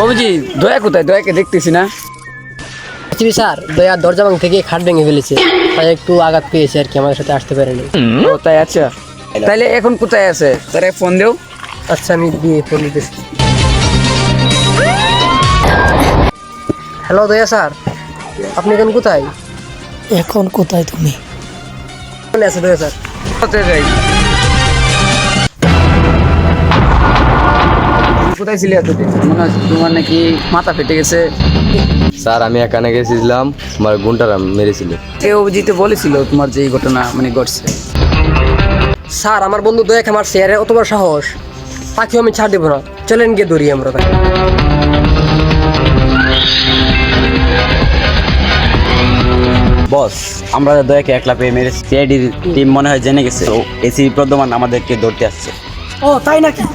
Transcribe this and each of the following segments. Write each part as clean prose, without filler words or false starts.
অভিজিৎ দয়া কোথায়? দয়াকে দেখতেছি না। স্যার দয়া দরজা ভাঙ থেকে খাট ভেঙে ফেলেছে, তাই একটু আঘাত পেয়েছে আর কি, আমাদের সাথে আসতে পারেনি। ও তাই, আচ্ছা তাইলে এখন কোথায় আছে? তারে ফোন দেও। আচ্ছা আমি দিয়ে ফোন দিতেছি। হ্যালো দয়া স্যার, আপনি এখন কোথায়? এখন কোথায় তুমি? কোথায় আছে দয়া স্যার? কোথায় যাই? কোথায় ছিলে এতদিন? মনে হচ্ছে তোমার নাকি মাথা ফেটে গেছে। স্যার আমি এখানে গেছিলাম, আমার গুন্ডারা মেরেছিল। কে অভিজিৎ বলেছিল তোমার যে এই ঘটনা মানে ঘটছে? স্যার আমার বন্ধু দয়াকে মারছে, আরে অত বড় সাহস, তাকেও আমি ছাড় দেবো না। চলেন গিয়ে ধরি আমরা তাকে। বস, আমরা দয়াকে একলা পেয়ে মেরেছি। সিআইডির টিম মনে হয় জেনে গেছে, এসি প্রদ্যমান আমাদেরকে ধরতে আসছে। ও তাই নাকি?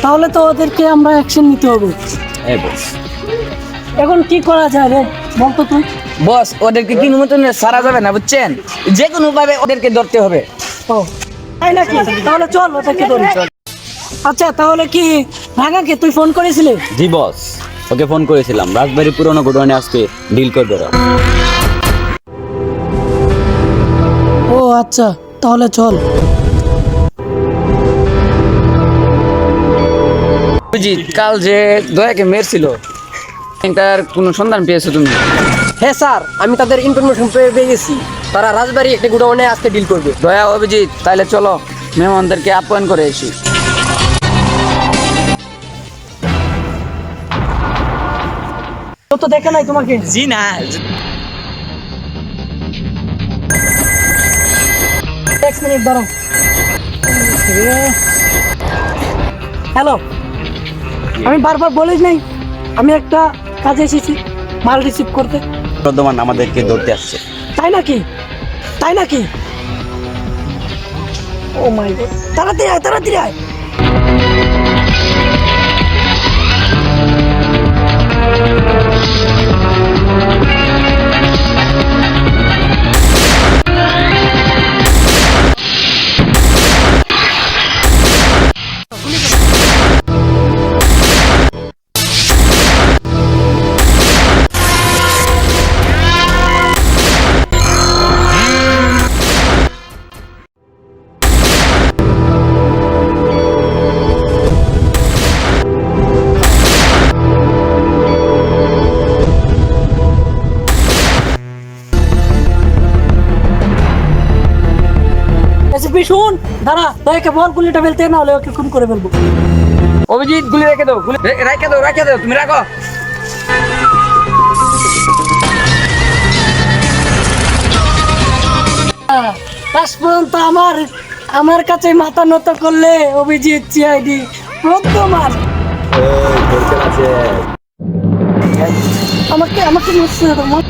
তাহলে তো ওদেরকে আমরা অ্যাকশন নিতে হবে। এই বস, এখন কি করা যায় রে, বলতো তুই? বস, ওদেরকে কি মতন সারা যাবে না, বুঝছেন? যে কোনো ভাবে ওদেরকে ধরতে হবে। ও তাই নাকি? তাহলে চল ওদেরকে ধরি। আচ্ছা তাহলে কি রাগাকে তুই ফোন করেছিলি? জি বস, ওকে ফোন করেছিলাম, রাজবাড়ি পুরনো ঘটনা আজকে ডিল করবে ওরা। ও আচ্ছা, তাহলে চল। অভিজিৎ, কাল যে দয়াকে মেরেছিল তার কোনো সন্ধান পেয়েছো তুমি? হ্যাঁ স্যার, আমি তাদের ইনফরমেশন পেয়ে গেছি। তারা রাজবাড়ি একটা গুডাউনে আজকে ডিল করবে। দয়া, অভিজিৎ, তাহলে চলো মেহমানদেরকে আপ্যায়ন করে এসি। তো তো দেখে নাই তোমাকে? জি না। এক মিনিট দাঁড়াও। হ্যালো, আমি বারবার বলিস নাই আমি একটা কাজে এসেছি মাল রিসিভ করতে? প্রদ্যমান আমাদেরকে ধরতে আসছে। তাই নাকি? তাই নাকি? ও মাই গড, তাড়াতাড়ি আয়, তাড়াতাড়ি আয়। এসপি শুন, দাঁড়া, দয়াকে বল গুলিটা ফেলতে, না হলে ওকে খুন করে ফেলবো। অভিজিৎ, গুলি রেখে দাও, গুলি রেখে দাও, রেখে দাও, তুমি রাখো। লাস্ট পর্যন্ত আমার কাছে মাথা নত করলে অভিজিৎ সিআইডি প্রদ্যমান। আমাকে মারছে তোমার।